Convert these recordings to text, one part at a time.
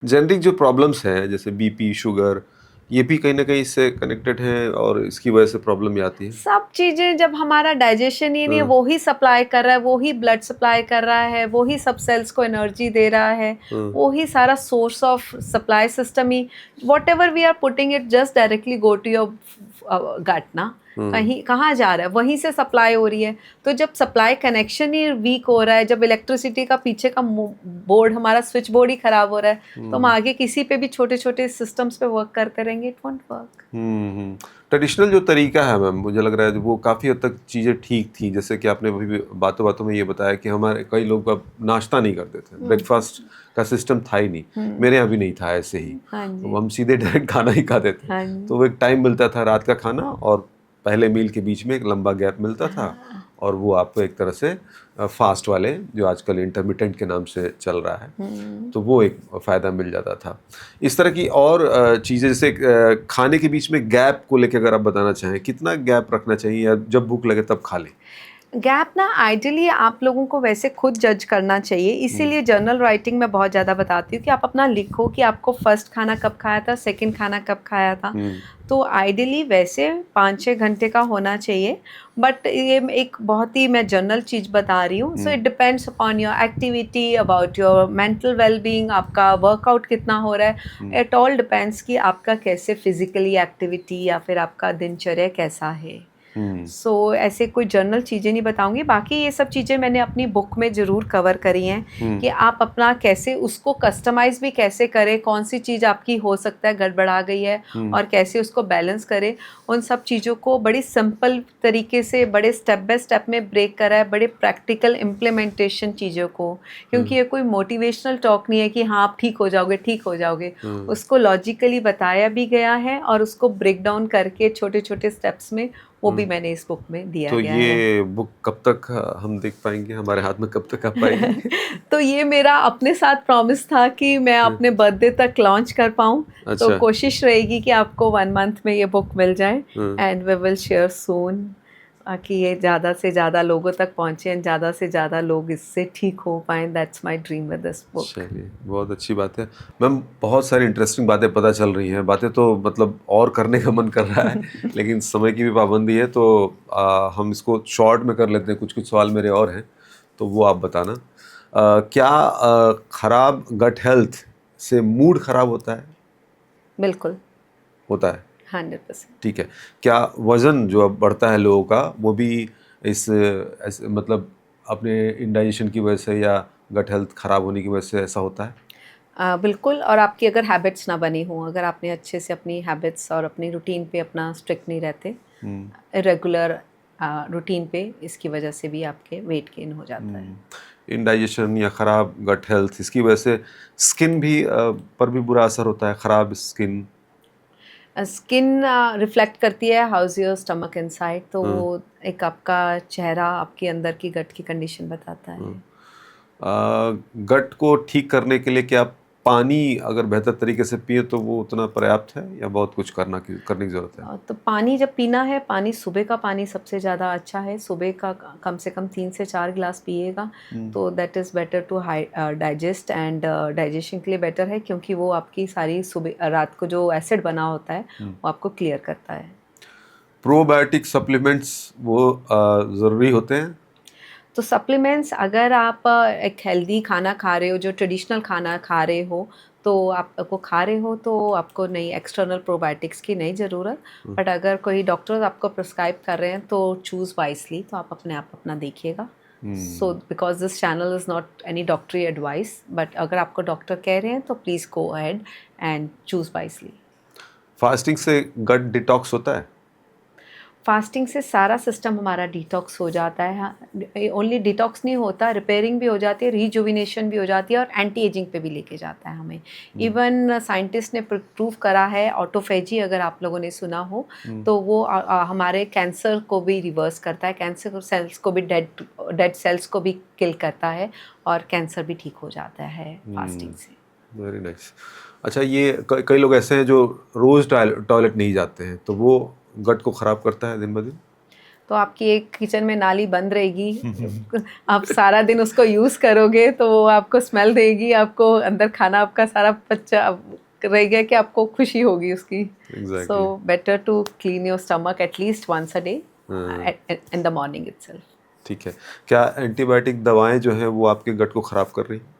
Genetic जो problems हैं जैसे बीपी, शुगर, ये भी कहीं न कहीं इससे कनेक्टेड हैं और इसकी वजह से प्रॉब्लम ये आती है? सब चीज़ें जब हमारा डाइजेशन ही नहीं है, हाँ, वो ही सप्लाई कर रहा है, वो ही ब्लड सप्लाई कर रहा है, वो ही सब सेल्स को एनर्जी दे रहा है, हाँ, वो ही सारा सोर्स ऑफ सप्लाई सिस्टम ही whatever we are putting it just directly go to your gut ना, हाँ, कहीं कहाँ जा रहा है, वहीं से सप्लाई हो रही है। तो जब सप्लाई कनेक्शन ही वीक हो रहा है, जब इलेक्ट्रिसिटी का पीछे का बोर्ड हमारा स्विच बोर्ड ही खराब हो रहा है, तो हम हुँ, आगे किसी पे भी छोटे छोटे सिस्टम्स पे वर्क करते रहेंगे, it won't work. Hmm. Traditional जो तरीका है मैम, मुझे लग रहा है वो काफ़ी हद तक चीज़ें ठीक थी। जैसे कि आपने अभी भी बातों-बातों में ये बताया कि हमारे कई लोग अब नाश्ता नहीं करते थे, ब्रेकफ़ास्ट का सिस्टम था ही नहीं। मेरे यहाँ भी नहीं था ऐसे ही। हाँ तो जी। हम सीधे डायरेक्ट खाना ही खाते थे। हाँ जी। तो वो एक टाइम मिलता था रात का खाना और पहले मील के बीच में एक लंबा गैप मिलता था हाँ। और वो आपको एक तरह से फ़ास्ट वाले जो आजकल इंटरमिटेंट के नाम से चल रहा है, हुँ। तो वो एक फ़ायदा मिल जाता था। इस तरह की और चीज़ें जैसे खाने के बीच में गैप को लेके अगर आप बताना चाहें, कितना गैप रखना चाहिए या जब भूख लगे तब खा लें? गैप ना आइडियली आप लोगों को वैसे खुद जज करना चाहिए, हुँ, इसीलिए जर्नल राइटिंग में बहुत ज़्यादा बताती हूँ कि आप अपना लिखो कि आपको फर्स्ट खाना कब खाया था, सेकंड खाना कब खाया था। हुँ, तो आइडियली वैसे 5-6 घंटे का होना चाहिए, बट ये एक बहुत ही मैं जनरल चीज़ बता रही हूँ, so hmm, it depends upon your activity, about your mental well-being, आपका वर्कआउट कितना हो रहा हुँ, है, इट ऑल डिपेंड्स कि आपका कैसे फिज़िकली एक्टिविटी या फिर आपका दिनचर्या कैसा है। हुँ, सो ऐसे कोई जनरल चीज़ें नहीं बताऊँगी, बाकी ये सब चीज़ें मैंने अपनी बुक में ज़रूर कवर करी हैं हुँ, कि आप अपना कैसे उसको कस्टमाइज़ भी कैसे करें, कौन-सी चीज़ आपकी हो सकता है गड़बड़ा गई है हुँ, और कैसे उसको बैलेंस करें। उन सब चीज़ों को बड़ी सिंपल तरीके से, बड़े स्टेप बाय स्टेप में ब्रेक करा है, बड़े प्रैक्टिकल इम्प्लीमेंटेशन चीज़ों को। हुँ, क्योंकि ये कोई मोटिवेशनल टॉक नहीं है कि हाँ, आप ठीक हो जाओगे, ठीक हो जाओगे। हुँ। उसको लॉजिकली बताया भी गया है और उसको ब्रेक डाउन करके छोटे-छोटे स्टेप्स में वो भी हुँ। मैंने इस बुक में दिया तो गया है। ये बुक कब तक हम देख पाएँगे? हमारे हाथ में कब तक आ पाएगी? तो ये मेरा अपने साथ प्रॉमिस था कि मैं हुँ, अपने बर्थडे तक लॉन्च कर पाऊँ, तो अच्छा, कोशिश रहेगी कि आपको 1 मंथ में ये बुक मिल जाए हुँ। एंड वी विल शेयर सून, कि ये ज़्यादा से ज़्यादा लोगों तक पहुँचे एंड ज़्यादा से ज़्यादा लोग इससे ठीक हो पाएँ, that's my dream with this book. चलिए, बहुत अच्छी बात है। मैम बहुत सारी इंटरेस्टिंग बातें पता चल रही हैं, बातें तो मतलब और करने का मन कर रहा है, लेकिन समय की भी पाबंदी है तो हम इसको शॉर्ट में कर लेते हैं, कुछ-कुछ सवाल मेरे और हैं, तो वो आप बताना। क्या खराब गट हेल्थ से मूड खराब होता है? बिल्कुल, होता है, 100%। ठीक है। क्या वज़न जो अब बढ़ता है लोगों का, वो भी इस ऐसे मतलब अपने इंडाइजेशन की वजह से या गट हेल्थ खराब होने की वजह से ऐसा होता है? बिल्कुल, और आपकी अगर हैबिट्स ना बनी हों, अगर आपने अच्छे से अपनी हैबिट्स और अपनी रूटीन पे अपना स्ट्रिक्ट नहीं रहते, हुँ। इरेगुलर रूटीन पे, इसकी वजह से भी आपके वेट गेन हो जाता है। इंडाइजेशन या ख़राब गट हेल्थ इसकी वजह से स्किन भी पर भी बुरा असर होता है, ख़राब स्किन। स्किन रिफ्लेक्ट करती है how is your stomach inside, तो हाँ, वो एक आपका चेहरा आपके अंदर की गट की कंडीशन बताता हाँ। है। गट को ठीक करने के लिए क्या पानी अगर बेहतर तरीके से पिए तो वो उतना पर्याप्त है या बहुत कुछ करने की ज़रूरत है? तो पानी जब पीना है, पानी सुबह का पानी सबसे ज़्यादा अच्छा है, सुबह का कम से कम 3 से 4 गिलास पिएगा, हुँ, तो that is better to digest and digestion के लिए बेटर है, क्योंकि वो आपकी सारी सुबह रात को जो एसिड बना होता है, हुँ। वो आपको क्लियर करता है। प्रोबायोटिक सप्लीमेंट्स वो ज़रूरी होते हैं? तो सप्लीमेंट्स, अगर आप एक हेल्दी खाना खा रहे हो, जो ट्रेडिशनल खाना खा रहे हो, तो आपको खा रहे हो तो आपको नहीं एक्सटर्नल प्रोबायोटिक्स की नहीं ज़रूरत। हुँ, बट अगर कोई डॉक्टर आपको प्रिस्क्राइब कर रहे हैं तो चूज़ वाइसली, तो आप अपने आप अपना देखिएगा। So hmm. Because this channel is not any डॉक्टरी एडवाइस, बट अगर आपको डॉक्टर कह रहे हैं तो please go ahead and choose wisely. Fasting से गट डिटॉक्स होता है? फास्टिंग से सारा सिस्टम हमारा डिटॉक्स हो जाता है। हाँ, ओनली डिटॉक्स नहीं होता, रिपेयरिंग भी हो जाती है, रिजुविनेशन भी हो जाती है और एंटी एजिंग पे भी लेके जाता है हमें। हुँ, इवन साइंटिस्ट ने प्रूव करा है ऑटोफेजी, अगर आप लोगों ने सुना हो, हुँ, तो वो हमारे कैंसर को भी रिवर्स करता है, कैंसर सेल्स को भी, डेड डेड सेल्स को भी किल करता है और कैंसर भी ठीक हो जाता है फास्टिंग हुँ। से। Very nice. अच्छा ये कई लोग ऐसे हैं जो रोज़ टॉयलेट नहीं जाते हैं, तो वो गट को ख़राब करता है दिन ब दिन? तो आपकी एक किचन में नाली बंद रहेगी। आप सारा दिन उसको यूज़ करोगे तो वो आपको स्मेल देगी, आपको अंदर खाना आपका सारा बच्चा रहेगा कि आपको खुशी होगी उसकी। So exactly. Better to clean your stomach at least once a day हाँ, इन द मॉर्निंग इटसेल्फ। ठीक है। क्या एंटीबायोटिक दवाएं जो हैं वो आपके गट को ख़राब कर रही हैं?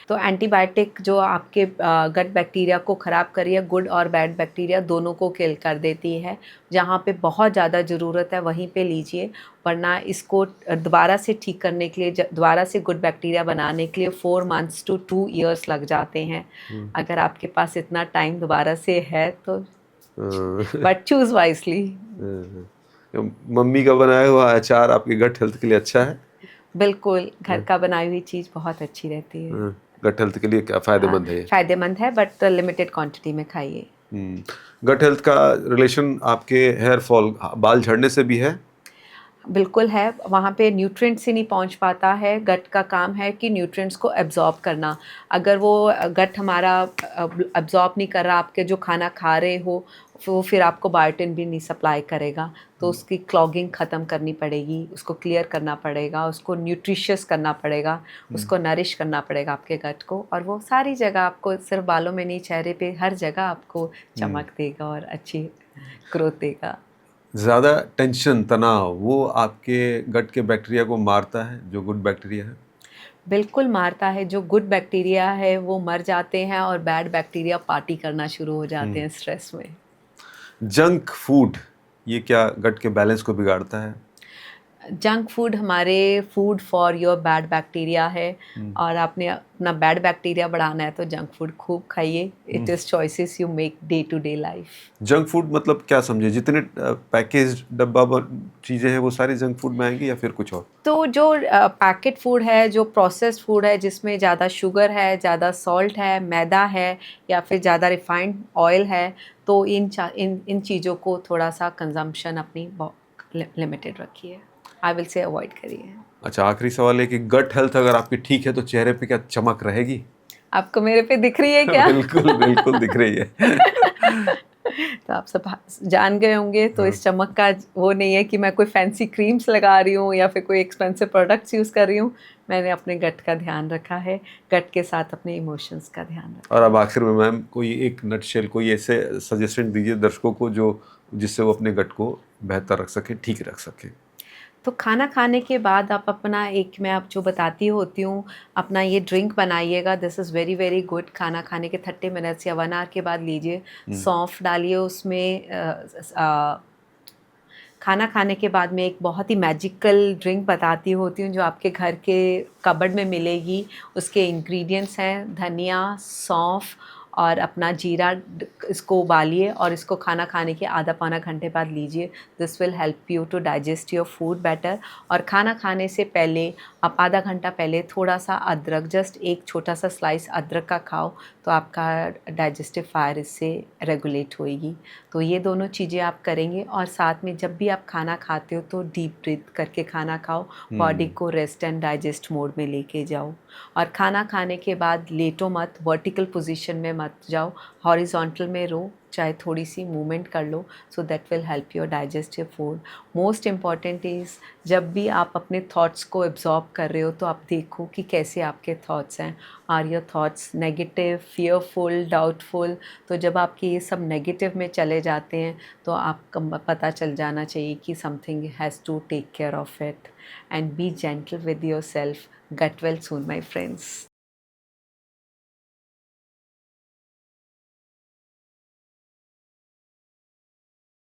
तो एंटीबायोटिक जो आपके गट बैक्टीरिया को ख़राब कर रही है, गुड और बैड बैक्टीरिया दोनों को किल कर देती है। जहाँ पे बहुत ज़्यादा ज़रूरत है वहीं पे लीजिए, वरना इसको दोबारा से ठीक करने के लिए दोबारा से गुड बैक्टीरिया बनाने के लिए 4 मंथ्स टू 2 इयर्स लग जाते हैं। हम्म। अगर आपके पास इतना टाइम दोबारा से है तो हाँ। But choose wisely. मम्मी का बनाया हुआ अचार आपके गट हेल्थ के लिए अच्छा है? बिल्कुल, घर का बनाई हुई चीज़ बहुत अच्छी रहती है। गट हेल्थ के लिए क्या फ़ायदेमंद है ये? फ़ायदेमंद है बट लिमिटेड क्वांटिटी में खाइए। गट हेल्थ का रिलेशन आपके हेयर फॉल, बाल झड़ने से भी है? बिल्कुल है, वहाँ पे न्यूट्रिएंट्स ही नहीं पहुँच पाता है, गट का काम है कि न्यूट्रिएंट्स को एब्ज़ॉर्ब करना। अगर वो गट हमारा एब्ज़ॉर्ब नहीं कर रहा, आपके जो खाना खा रहे हो, वो फिर आपको बायोटिन भी नहीं सप्लाई करेगा। तो उसकी क्लॉगिंग ख़त्म करनी पड़ेगी, उसको क्लियर करना पड़ेगा, उसको न्यूट्रिशियस करना पड़ेगा, उसको नरिश करना पड़ेगा आपके गट को, और वो सारी जगह आपको, सिर्फ बालों में नहीं, चेहरे पे हर जगह आपको चमक देगा और अच्छी ग्रोथ देगा। ज़्यादा टेंशन, तनाव वो आपके गट के बैक्टीरिया को मारता है, जो गुड बैक्टीरिया है? बिल्कुल मारता है, जो गुड बैक्टीरिया है वो मर जाते हैं और बैड बैक्टीरिया पार्टी करना शुरू हो जाते हैं स्ट्रेस में। जंक फूड, ये क्या गट के बैलेंस को बिगाड़ता है? जंक फूड हमारे food for your bad bacteria है, और आपने अपना बैड बैक्टीरिया बढ़ाना है तो जंक फूड खूब खाइए। It is choices you make day to day life. Junk food मतलब क्या समझे? जितने पैकेज डब्बा चीज़ें हैं वो सारी जंक फूड में आएंगी या फिर कुछ और? तो जो पैकेट फूड है, जो प्रोसेस्ड फूड है, जिसमें ज़्यादा शुगर है, ज़्यादा सॉल्ट है, मैदा है, या फिर ज़्यादा रिफाइंड ऑयल है, तो इन चीज़ों को थोड़ा सा कंजम्पशन अपनी लिमिटेड रखिए। आई विल से अवॉइड करिए। अच्छा, आखिरी सवाल है कि गट हेल्थ अगर आपकी ठीक है तो चेहरे पे क्या चमक रहेगी? आपको मेरे पे दिख रही है क्या? बिल्कुल बिल्कुल दिख रही है। तो आप सब जान गए होंगे, तो इस चमक का वो नहीं है कि मैं कोई फैंसी क्रीम्स लगा रही हूँ या फिर कोई एक्सपेंसिव प्रोडक्ट्स यूज़ कर रही हूँ। मैंने अपने गट का ध्यान रखा है, गट के साथ अपने इमोशंस का ध्यान रखा। और अब आखिर में मैम कोई एक नटशेल, कोई ऐसे सजेशन दीजिए दर्शकों को जो जिससे वो अपने गट को बेहतर रख सके, ठीक रख सके। तो खाना खाने के बाद आप अपना एक, मैं आप जो बताती होती हूँ, अपना ये ड्रिंक बनाइएगा। This is very very good. खाना खाने के 30 मिनट्स या 1 आवर के बाद लीजिए। सौंफ डालिए उसमें। खाना खाने के बाद में एक बहुत ही मैजिकल ड्रिंक बताती होती हूँ जो आपके घर के कबर्ड में मिलेगी। उसके इंग्रेडिएंट्स हैं धनिया, सौंफ और अपना जीरा। इसको उबालिए और इसको खाना खाने के आधा पौना घंटे बाद लीजिए। This will help you to digest your food better. और खाना खाने से पहले आप आधा घंटा पहले थोड़ा सा अदरक, जस्ट एक छोटा सा स्लाइस अदरक का खाओ, तो आपका डाइजेस्टिव फायर इससे रेगुलेट होएगी। तो ये दोनों चीज़ें आप करेंगे, और साथ में जब भी आप खाना खाते हो तो डीप ब्रीथ करके खाना खाओ। बॉडी को रेस्ट एंड डाइजेस्ट मोड में लेके जाओ। और खाना खाने के बाद लेटो मत, वर्टिकल पोजीशन में मत जाओ, हॉरिजॉन्टल में रहो, चाहे थोड़ी सी मूवमेंट कर लो, so that will help your digest your food. Most important is, जब भी आप अपने थॉट्स को एब्जॉर्ब कर रहे हो तो आप देखो कि कैसे आपके थॉट्स हैं। Are your thoughts negative, fearful, doubtful? तो जब आपके ये सब नेगेटिव में चले जाते हैं तो आपको पता चल जाना चाहिए कि something has to take care of it. And be gentle with yourself. Get well soon, my friends.